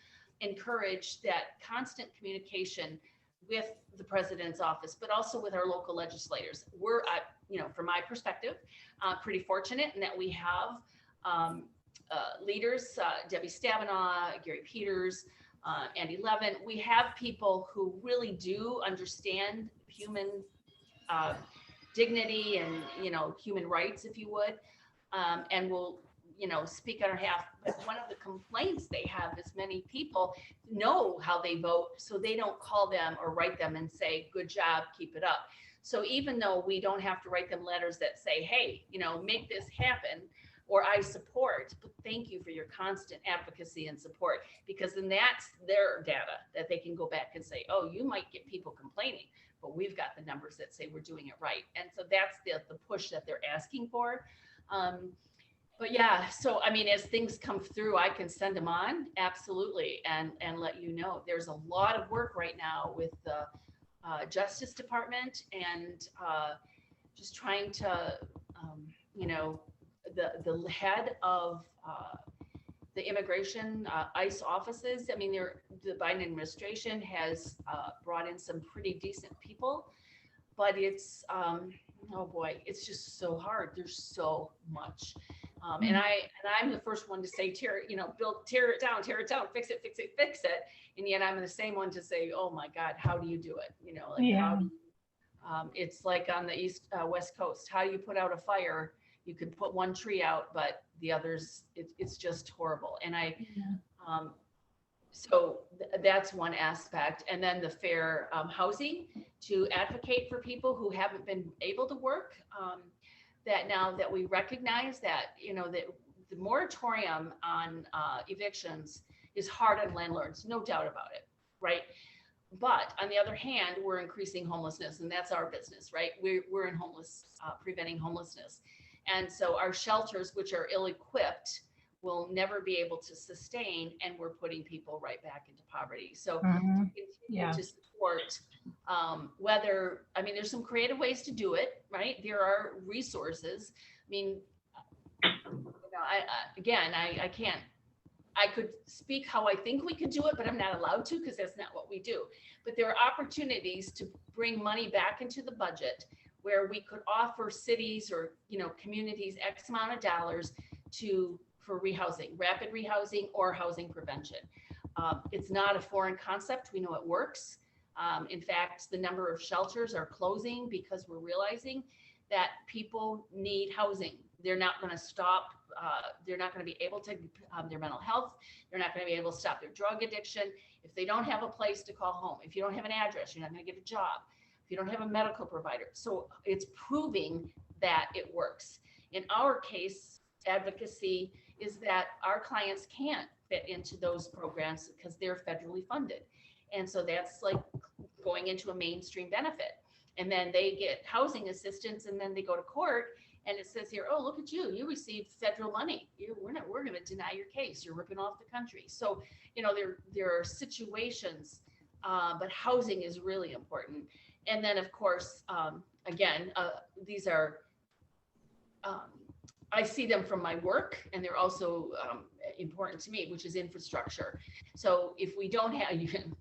encourage that constant communication with the president's office, but also with our local legislators. We're, from my perspective, pretty fortunate in that we have leaders, Debbie Stabenow, Gary Peters, Andy Levin. We have people who really do understand human dignity and, human rights, if you would, and will, speak on our behalf. But one of the complaints they have is many people know how they vote, so they don't call them or write them and say, good job, keep it up. So even though we don't have to write them letters that say, hey, make this happen, or I support, but thank you for your constant advocacy and support, because then that's their data that they can go back and say, oh, you might get people complaining, but we've got the numbers that say we're doing it right. And so that's the push that they're asking for. But yeah, so I mean, as things come through, I can send them on, absolutely, and let you know. There's a lot of work right now with the Justice Department, and just trying to, the head of the immigration ICE offices. I mean, the Biden administration has brought in some pretty decent people, but it's, oh boy, it's just so hard. There's so much. And I'm the first one to say, tear it down, fix it. And yet I'm the same one to say, oh my God, how do you do it? How do you, it's like on the West Coast, how do you put out a fire? You can put one tree out, but the others, it's just horrible. And so that's one aspect. And then the fair housing, to advocate for people who haven't been able to work, that now that we recognize that, that the moratorium on evictions is hard on landlords, no doubt about it, right? But on the other hand, we're increasing homelessness, and that's our business, right? We're in preventing homelessness. And so our shelters, which are ill-equipped, will never be able to sustain, and we're putting people right back into poverty. So to continue to support, there's some creative ways to do it, right? There are resources. I mean, I could speak how I think we could do it, but I'm not allowed to, because that's not what we do. But there are opportunities to bring money back into the budget, where we could offer cities or, communities X amount of dollars for rehousing, rapid rehousing, or housing prevention. It's not a foreign concept. We know it works. In fact, the number of shelters are closing because we're realizing that people need housing. They're not going to stop. They're not going to be able to their mental health. They're not going to be able to stop their drug addiction if they don't have a place to call home. If you don't have an address, you're not going to get a job. If you don't have a medical provider. So it's proving that it works. In our case, advocacy is that our clients can't fit into those programs because they're federally funded. And so that's like going into a mainstream benefit. And then they get housing assistance, and then they go to court, and it says here, oh, look at you, you received federal money. We're going to deny your case. You're ripping off the country. So, there are situations but housing is really important. And then of course, again, these are, I see them from my work, and they're also important to me, which is infrastructure. So if we don't have,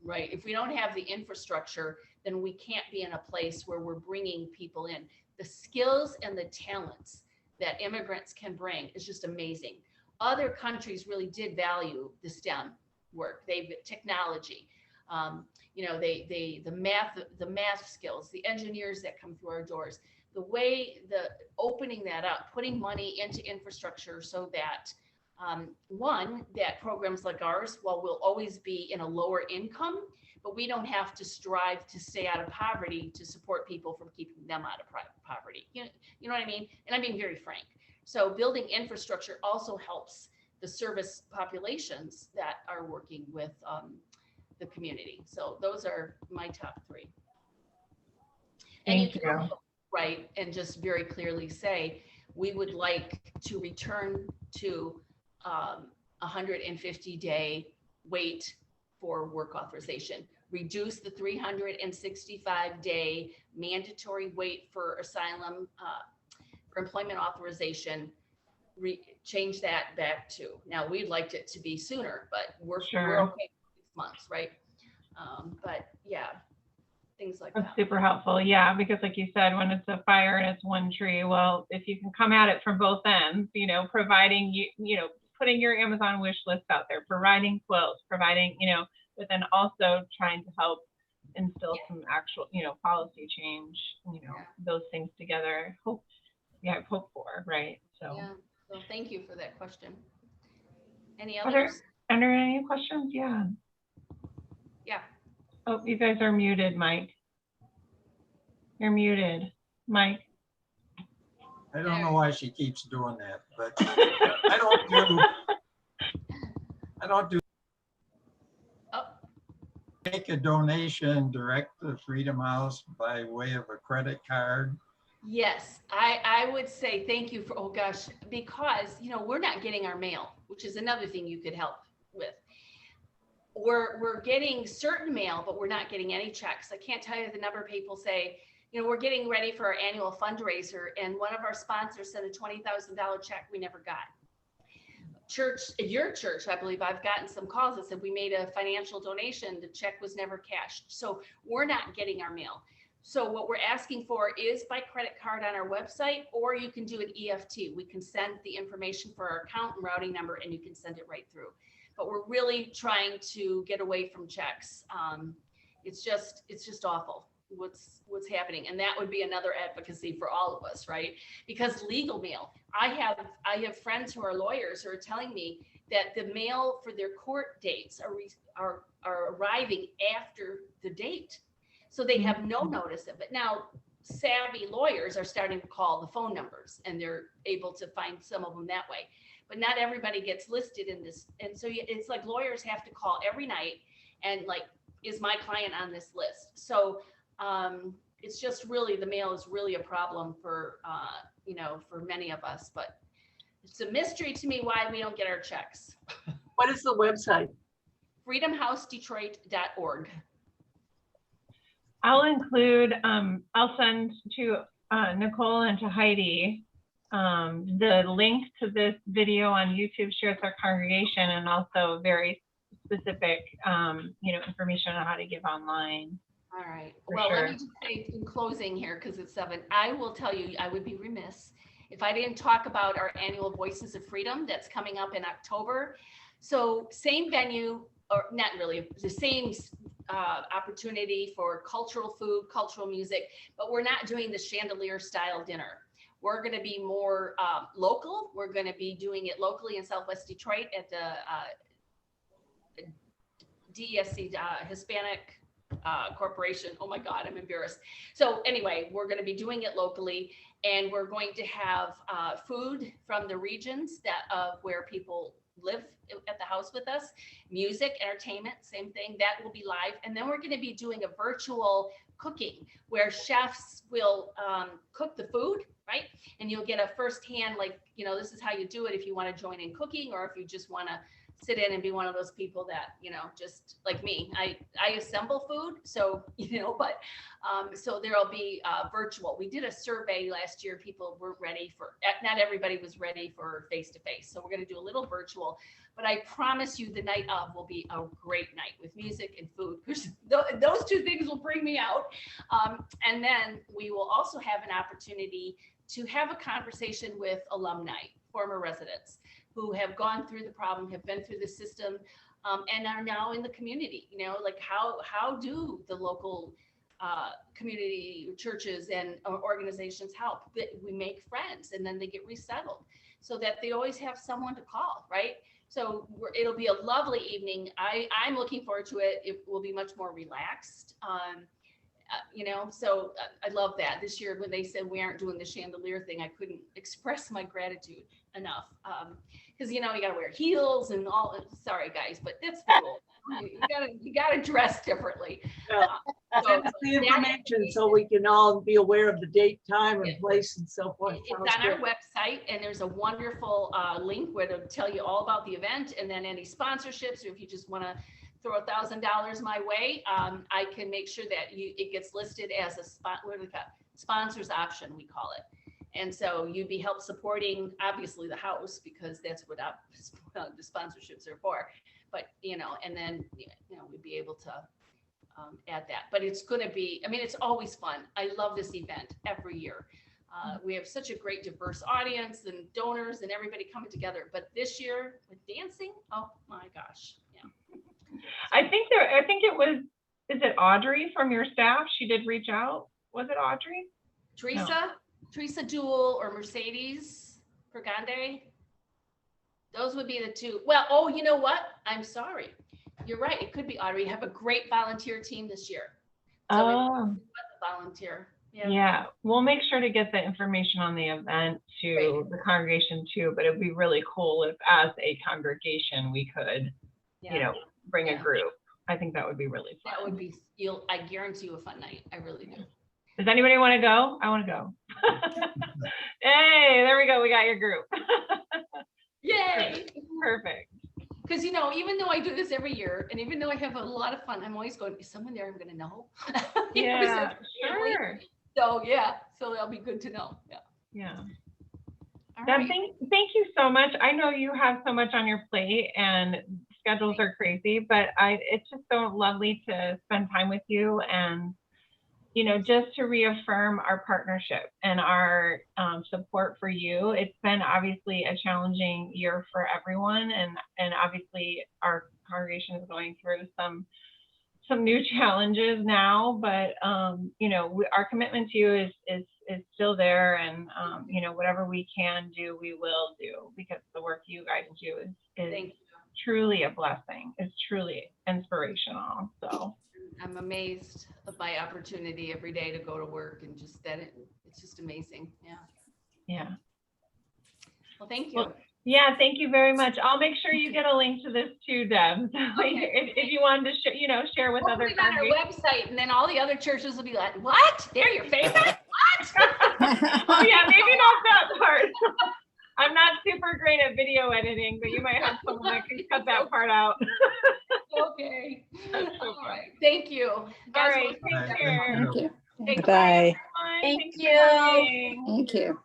right, if we don't have the infrastructure, then we can't be in a place where we're bringing people in. The skills and the talents that immigrants can bring is just amazing. Other countries really did value the STEM work. Technology, the math skills, the engineers that come through our doors. The way opening that up, putting money into infrastructure so that that programs like ours, while we'll always be in a lower income, but we don't have to strive to stay out of poverty to support people from keeping them out of poverty. You know what I mean? And I'm being very frank. So building infrastructure also helps the service populations that are working with the community. So those are my top three. And Thank you you. can also, right, and just very clearly say, we would like to return to 150-day wait for work authorization, reduce the 365-day mandatory wait for asylum, for employment authorization, change that back to, now we'd like it to be sooner, but we're okay with 6 months, right? But yeah, things like That's that. super helpful. Yeah, because like you said, when it's a fire and it's one tree, well, if you can come at it from both ends, providing putting your Amazon wish list out there, providing quilts, providing, but then also trying to help instill some actual, policy change, those things together. Hope for, right? So. Yeah. So thank you for that question. Any Are there others? any questions? Yeah. Yeah. Oh, you guys are muted, Mike. You're muted, Mike. I don't know why she keeps doing that, but I don't do make a donation direct to Freedom House by way of a credit card. Yes, I would say thank you for, oh gosh, because, we're not getting our mail, which is another thing you could help with. We're getting certain mail, but we're not getting any checks. I can't tell you the number of people say, we're getting ready for our annual fundraiser, and one of our sponsors sent a $20,000 check we never got. Your church, I believe I've gotten some calls that said we made a financial donation, the check was never cashed. So we're not getting our mail. So what we're asking for is by credit card on our website, or you can do an EFT. We can send the information for our account and routing number, and you can send it right through. But we're really trying to get away from checks. It's just awful what's happening, and that would be another advocacy for all of us, right? Because legal mail, I have friends who are lawyers who are telling me that the mail for their court dates are arriving after the date. So they have no notice of it. Now, savvy lawyers are starting to call the phone numbers, and they're able to find some of them that way. But not everybody gets listed in this. And so it's like lawyers have to call every night and like, is my client on this list? So it's just really, the mail is really a problem for, for many of us. But it's a mystery to me why we don't get our checks. What is the website? freedomhousedetroit.org. I'll include, I'll send to Nicole and to Heidi the link to this video on YouTube shared with our congregation, and also very specific, information on how to give online. All right. For Well, sure. let me just say in closing here, because it's 7, I will tell you, I would be remiss if I didn't talk about our annual Voices of Freedom that's coming up in October. So same venue, or not really, the same opportunity for cultural food, cultural music, but we're not doing the chandelier style dinner. We're going to be more local. We're going to be doing it locally in Southwest Detroit at the DESC, Hispanic Corporation. Oh my God, I'm embarrassed. So anyway, we're going to be doing it locally, and we're going to have food from the regions where people live at the house with us, music, entertainment, same thing, that will be live. And then we're going to be doing a virtual cooking where chefs will cook the food, right? And you'll get a firsthand, like, this is how you do it if you want to join in cooking, or if you just want to sit in and be one of those people that, just like me, I assemble food. So, but so there'll be virtual. We did a survey last year. People weren't ready not everybody was ready for face-to-face. So we're going to do a little virtual, but I promise you the night of will be a great night with music and food, because those two things will bring me out. And then we will also have an opportunity to have a conversation with alumni, former residents who have gone through the problem, have been through the system, and are now in the community. Like how do the local community churches and organizations help? We make friends, and then they get resettled, so that they always have someone to call, right? So it'll be a lovely evening. I'm looking forward to it. It will be much more relaxed. So I love that. This year, when they said we aren't doing the chandelier thing, I couldn't express my gratitude enough. Because you got to wear heels and all. Sorry, guys, but that's the rule. You gotta dress differently. Send us the information so we can all be aware of the date, time, and place, and so forth. It's on our website, and there's a wonderful link where it'll tell you all about the event, and then any sponsorships, or if you just want to throw $1,000 my way, I can make sure that it gets listed as a sponsors option, we call it. And so you'd be help supporting, obviously, the house, because that's what the sponsorships are for. But, and then, we'd be able to add that. But it's going to be, it's always fun. I love this event every year. We have such a great diverse audience and donors and everybody coming together. But this year with dancing, oh my gosh. Yeah. I think it was, is it Audrey from your staff? She did reach out. Was it Audrey? Teresa Jewell or Mercedes Pergande. Those would be the two. Well, you know what? I'm sorry. You're right. It could be Audrey. You have a great volunteer team this year. So volunteer. Yeah. We'll make sure to get the information on the event to the congregation too, but it'd be really cool if as a congregation we could, bring a group. I think that would be really fun. That would be, I guarantee you a fun night. I really do. Does anybody want to go? I want to go. Hey, there we go. We got your group. Yay. Perfect. Because, even though I do this every year, and even though I have a lot of fun, I'm always going, is someone there I'm going to know? Yeah, sure. So, so that'll be good to know. Yeah. Deb, right. Thank you so much. I know you have so much on your plate and schedules are crazy, but it's just so lovely to spend time with you and, just to reaffirm our partnership and our support for you. It's been obviously a challenging year for everyone, and obviously our congregation is going through some new challenges now, but our commitment to you is still there, and whatever we can do, we will do, because the work you guys do is truly a blessing. It's truly inspirational. So I'm amazed by opportunity every day to go to work, and just that it's just amazing. Yeah. Well, thank you. Well, yeah, thank you very much. I'll make sure you get a link to this too, Deb. Okay. If you wanted to, share with other on our website, and then all the other churches will be like, "What? They're your favorite? What?" Oh yeah, maybe not that part. I'm not super great at video editing, but you might have someone that can cut that part out. Okay. All right. Thank you. All right. Take care. Thank you. Bye. Bye. Thank you. Thank you.